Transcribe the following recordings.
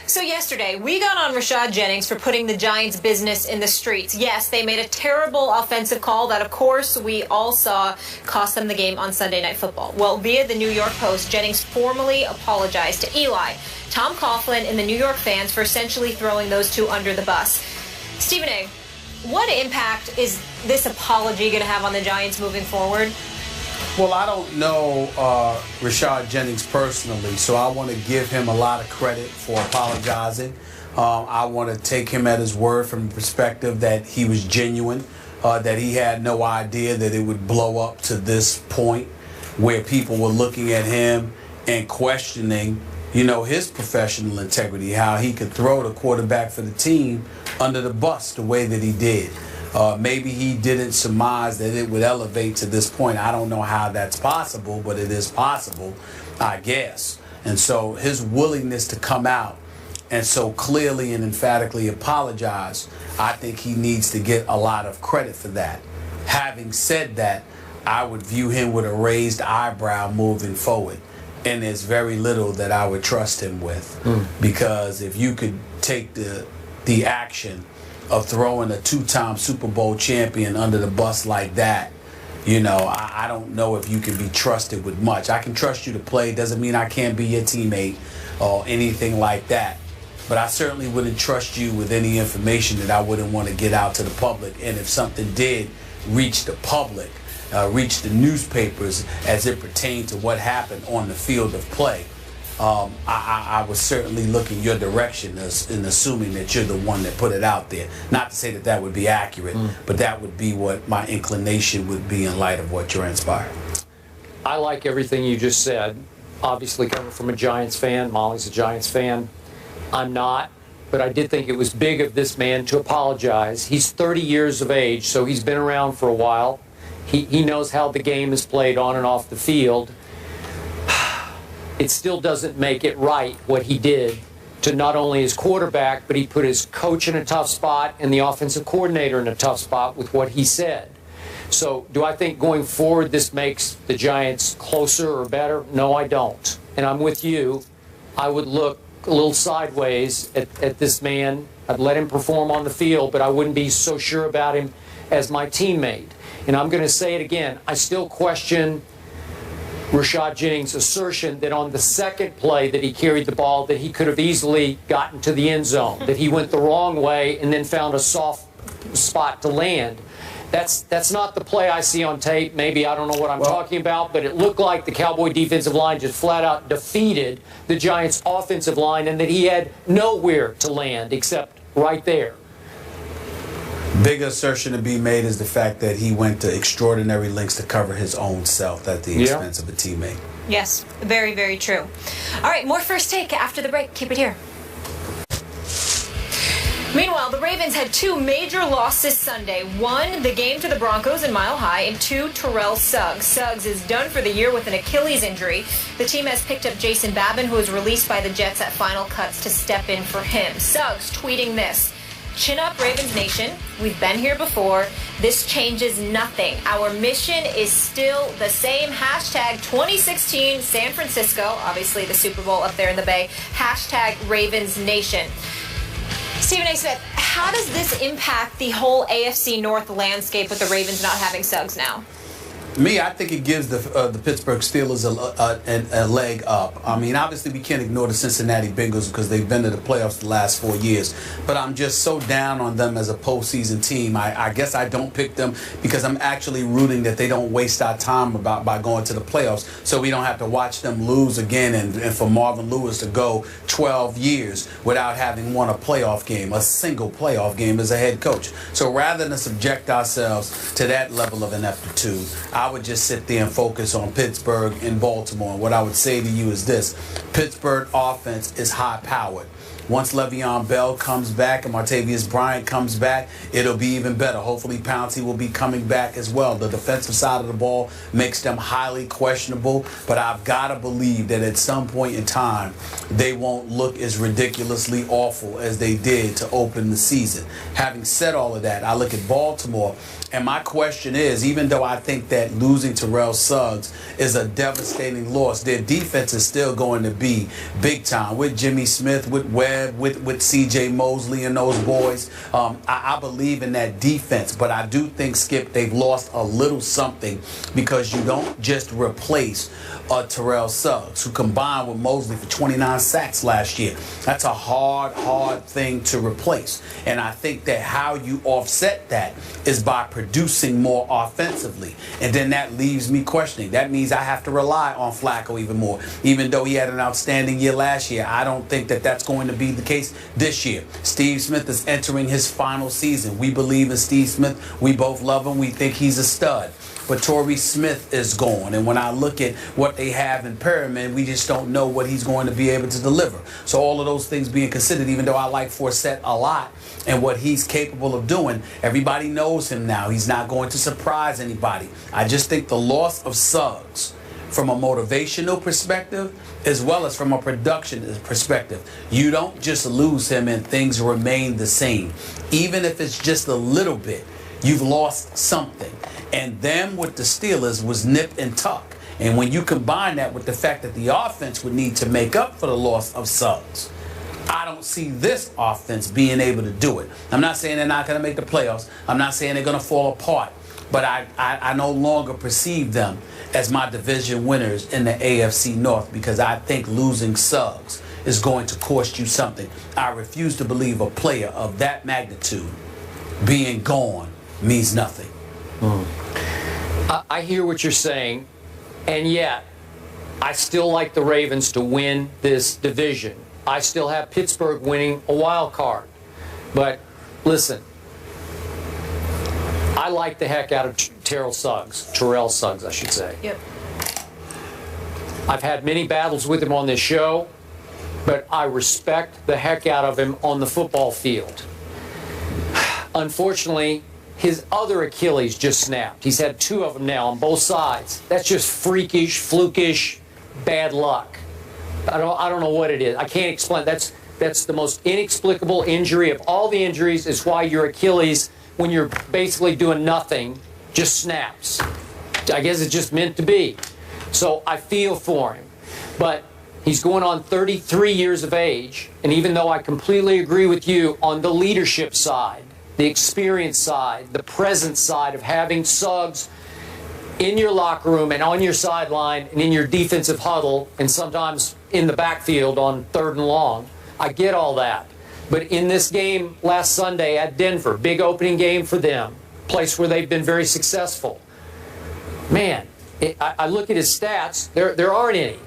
So yesterday, we got on Rashad Jennings for putting the Giants' business in the streets. Yes, they made a terrible offensive call that, of course, we all saw cost them the game on Sunday Night Football. Well, via the New York Post, Jennings formally apologized to Eli, Tom Coughlin, and the New York fans for essentially throwing those two under the bus. Stephen A., what impact is this apology going to have on the Giants moving forward? Well, I don't know Rashad Jennings personally, so I want to give him a lot of credit for apologizing. I want to take him at his word from the perspective that he was genuine, that he had no idea that it would blow up to this point where people were looking at him and questioning, his professional integrity, how he could throw the quarterback for the team under the bus the way that he did. Maybe he didn't surmise that it would elevate to this point. I don't know how that's possible, but it is possible, I guess. And so his willingness to come out and so clearly and emphatically apologize, I think he needs to get a lot of credit for that. Having said that, I would view him with a raised eyebrow moving forward. And there's very little that I would trust him with. Because if you could take the action of throwing a two-time Super Bowl champion under the bus like that, I don't know if you can be trusted with much. I can trust you to play. Doesn't mean I can't be your teammate or anything like that. But I certainly wouldn't trust you with any information that I wouldn't want to get out to the public. And if something did reach the public, reach the newspapers as it pertained to what happened on the field of play, I was certainly looking your direction in assuming that you're the one that put it out there. Not to say that that would be accurate, but that would be what my inclination would be in light of what transpired. I like everything you just said. Obviously coming from a Giants fan, Molly's a Giants fan. I'm not, but I did think it was big of this man to apologize. He's 30 years of age, so he's been around for a while. He knows how the game is played on and off the field. It still doesn't make it right what he did to not only his quarterback, but he put his coach in a tough spot and the offensive coordinator in a tough spot with what he said. So do I think going forward this makes the Giants closer or better? No, I don't. And I'm with you. I would look a little sideways at this man. I'd let him perform on the field, but I wouldn't be so sure about him as my teammate. And I'm going to say it again. I still question Rashad Jennings' assertion that on the second play that he carried the ball, that he could have easily gotten to the end zone, that he went the wrong way and then found a soft spot to land. That's not the play I see on tape. Maybe I don't know what I'm talking about, but it looked like the Cowboy defensive line just flat out defeated the Giants' offensive line and that he had nowhere to land except right there. Big assertion to be made is the fact that he went to extraordinary lengths to cover his own self at the expense of a teammate. Yes, very, very true. All right, more First Take after the break. Keep it here. Meanwhile, the Ravens had two major losses Sunday. One, the game to the Broncos in Mile High, and two, Terrell Suggs. Suggs is done for the year with an Achilles injury. The team has picked up Jason Babin, who was released by the Jets at Final Cuts, to step in for him. Suggs tweeting this: "Chin up, Ravens Nation. We've been here before. This changes nothing. Our mission is still the same. Hashtag 2016 San Francisco." Obviously the Super Bowl up there in the Bay. Hashtag Ravens Nation. Stephen A. Smith, how does this impact the whole AFC North landscape with the Ravens not having Suggs now? Me, I think it gives the Pittsburgh Steelers a leg up. I mean, obviously we can't ignore the Cincinnati Bengals because they've been to the playoffs the last 4 years. But I'm just so down on them as a postseason team. I guess I don't pick them because I'm actually rooting that they don't waste our time by going to the playoffs, so we don't have to watch them lose again and for Marvin Lewis to go 12 years without having won a playoff game, a single playoff game as a head coach. So rather than subject ourselves to that level of ineptitude, I would just sit there and focus on Pittsburgh and Baltimore. And what I would say to you is this: Pittsburgh offense is high-powered. Once Le'Veon Bell comes back and Martavius Bryant comes back, it'll be even better. Hopefully Pouncey will be coming back as well. The defensive side of the ball makes them highly questionable, but I've got to believe that at some point in time, they won't look as ridiculously awful as they did to open the season. Having said all of that, I look at Baltimore, and my question is, even though I think that losing Terrell Suggs is a devastating loss. Their defense is still going to be big time with Jimmy Smith, with Webb, with C.J. Mosley and those boys. I believe in that defense, but I do think, Skip, they've lost a little something because you don't just replace Terrell Suggs, who combined with Mosley for 29 sacks last year. That's a hard thing to replace. And I think that how you offset that is by producing more offensively. And then that leaves me questioning. That means I have to rely on Flacco even more. Even though he had an outstanding year last year, I don't think that that's going to be the case this year. Steve Smith is entering his final season. We believe in Steve Smith. We both love him. We think he's a stud. But Torrey Smith is gone. And when I look at what they have in Perriman, we just don't know what he's going to be able to deliver. So all of those things being considered, even though I like Forsett a lot and what he's capable of doing, everybody knows him now. He's not going to surprise anybody. I just think the loss of Suggs from a motivational perspective as well as from a production perspective, you don't just lose him and things remain the same. Even if it's just a little bit, you've lost something. And them with the Steelers was nip and tuck. And when you combine that with the fact that the offense would need to make up for the loss of Suggs, I don't see this offense being able to do it. I'm not saying they're not going to make the playoffs. I'm not saying they're going to fall apart. But I no longer perceive them as my division winners in the AFC North because I think losing Suggs is going to cost you something. I refuse to believe a player of that magnitude being gone means nothing. I hear what you're saying, and yet I still like the Ravens to win this division. I still have Pittsburgh winning a wild card. But listen, I like the heck out of Terrell Suggs, I should say. Yep. I've had many battles with him on this show, but I respect the heck out of him on the football field. Unfortunately, his other Achilles just snapped. He's had two of them now on both sides. That's just freakish, flukish, bad luck. I don't know what it is. I can't explain. That's the most inexplicable injury of all the injuries. Is why your Achilles, when you're basically doing nothing, just snaps. I guess it's just meant to be. So I feel for him. But he's going on 33 years of age, and even though I completely agree with you on the leadership side, the experience side, the presence side of having Suggs in your locker room and on your sideline and in your defensive huddle and sometimes in the backfield on 3rd and long, I get all that. But in this game last Sunday at Denver, big opening game for them, place where they've been very successful. Man, I look at his stats, there aren't any.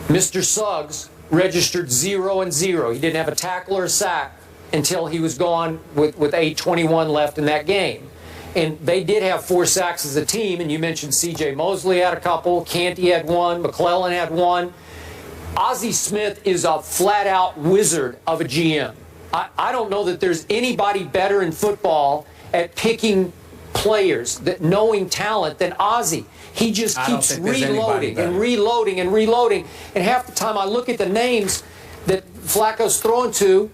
Mr. Suggs registered 0-0. He didn't have a tackle or a sack until he was gone with 8:21 left in that game. And they did have 4 sacks as a team, and you mentioned C.J. Mosley had a couple, Canty had one, McClellan had one. Ozzie Smith is a flat-out wizard of a GM. I don't know that there's anybody better in football at picking players, that knowing talent than Ozzie. He just keeps reloading and reloading and reloading. And half the time I look at the names that Flacco's throwing to,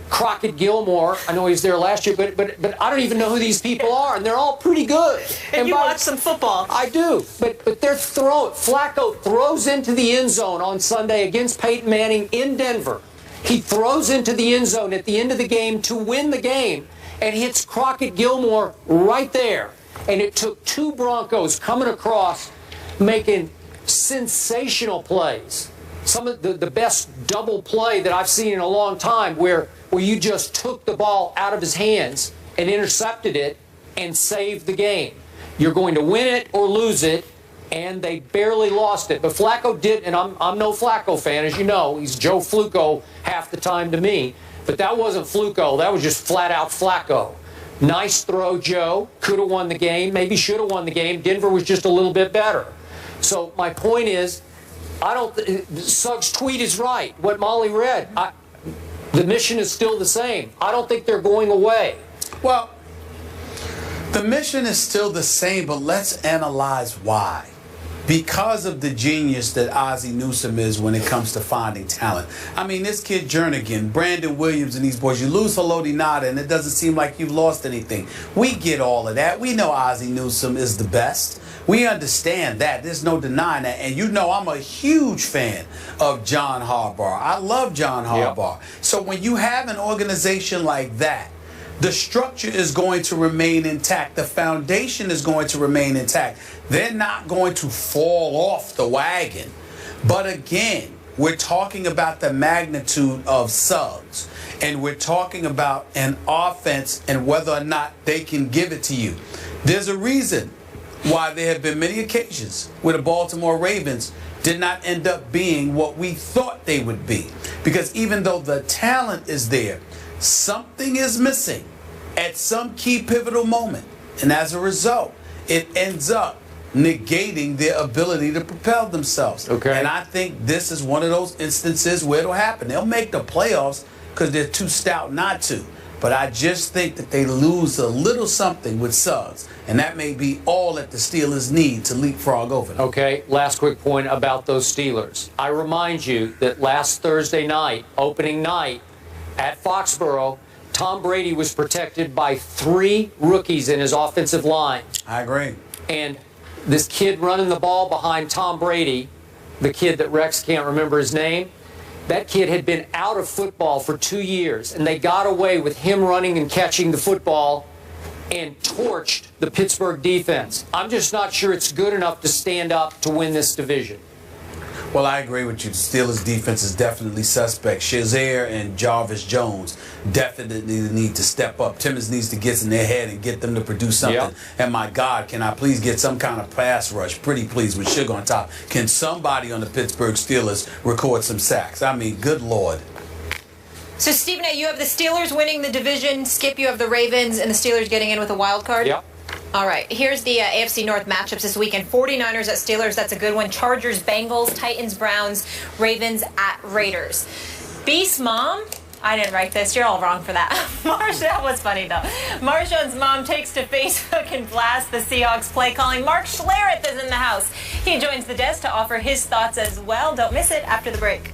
Crockett Gilmore, I know he was there last year, but I don't even know who these people are, and they're all pretty good. And you watch some football. I do, but they're Flacco throws into the end zone on Sunday against Peyton Manning in Denver. He throws into the end zone at the end of the game to win the game and hits Crockett Gilmore right there. And it took 2 Broncos coming across making sensational plays. Some of the best double play that I've seen in a long time where you just took the ball out of his hands and intercepted it and saved the game. You're going to win it or lose it, and they barely lost it. But Flacco did, and I'm no Flacco fan, as you know. He's Joe Fluco half the time to me. But that wasn't Fluco. That was just flat-out Flacco. Nice throw, Joe. Could have won the game. Maybe should have won the game. Denver was just a little bit better. So my point is, Suggs' tweet is right. What Molly read, the mission is still the same. I don't think they're going away. Well, the mission is still the same, but let's analyze why. Because of the genius that Ozzie Newsome is when it comes to finding talent. I mean, this kid Jernigan, Brandon Williams, and these boys, you lose Haloti Nada, and it doesn't seem like you've lost anything. We get all of that. We know Ozzie Newsome is the best. We understand that. There's no denying that. And you know I'm a huge fan of John Harbaugh. I love John Harbaugh. Yep. So when you have an organization like that, the structure is going to remain intact. The foundation is going to remain intact. They're not going to fall off the wagon. But again, we're talking about the magnitude of Suggs. And we're talking about an offense and whether or not they can give it to you. There's a reason why there have been many occasions where the Baltimore Ravens did not end up being what we thought they would be. Because even though the talent is there, something is missing at some key pivotal moment. And as a result, it ends up negating their ability to propel themselves. Okay. And I think this is one of those instances where it'll happen. They'll make the playoffs because they're too stout not to. But I just think that they lose a little something with Suggs. And that may be all that the Steelers need to leapfrog over them. Okay, last quick point about those Steelers. I remind you that last Thursday night, opening night, at Foxborough, Tom Brady was protected by 3 rookies in his offensive line. I agree. And this kid running the ball behind Tom Brady, the kid that Rex can't remember his name, that kid had been out of football for 2 years, and they got away with him running and catching the football and torched the Pittsburgh defense. I'm just not sure it's good enough to stand up to win this division. Well, I agree with you. The Steelers' defense is definitely suspect. Shazier and Jarvis Jones definitely need to step up. Timmons needs to get in their head and get them to produce something. Yep. And my God, can I please get some kind of pass rush? Pretty please, with Sugar on top. Can somebody on the Pittsburgh Steelers record some sacks? I mean, good Lord. So, Stephen A., you have the Steelers winning the division. Skip, you have the Ravens and the Steelers getting in with a wild card? Yep. All right, here's the AFC North matchups this weekend. 49ers at Steelers, that's a good one. Chargers, Bengals, Titans, Browns, Ravens at Raiders. Beast Mom, I didn't write this, you're all wrong for that. That was funny though. Marshawn's mom takes to Facebook and blasts the Seahawks play calling. Mark Schlereth is in the house. He joins the desk to offer his thoughts as well. Don't miss it after the break.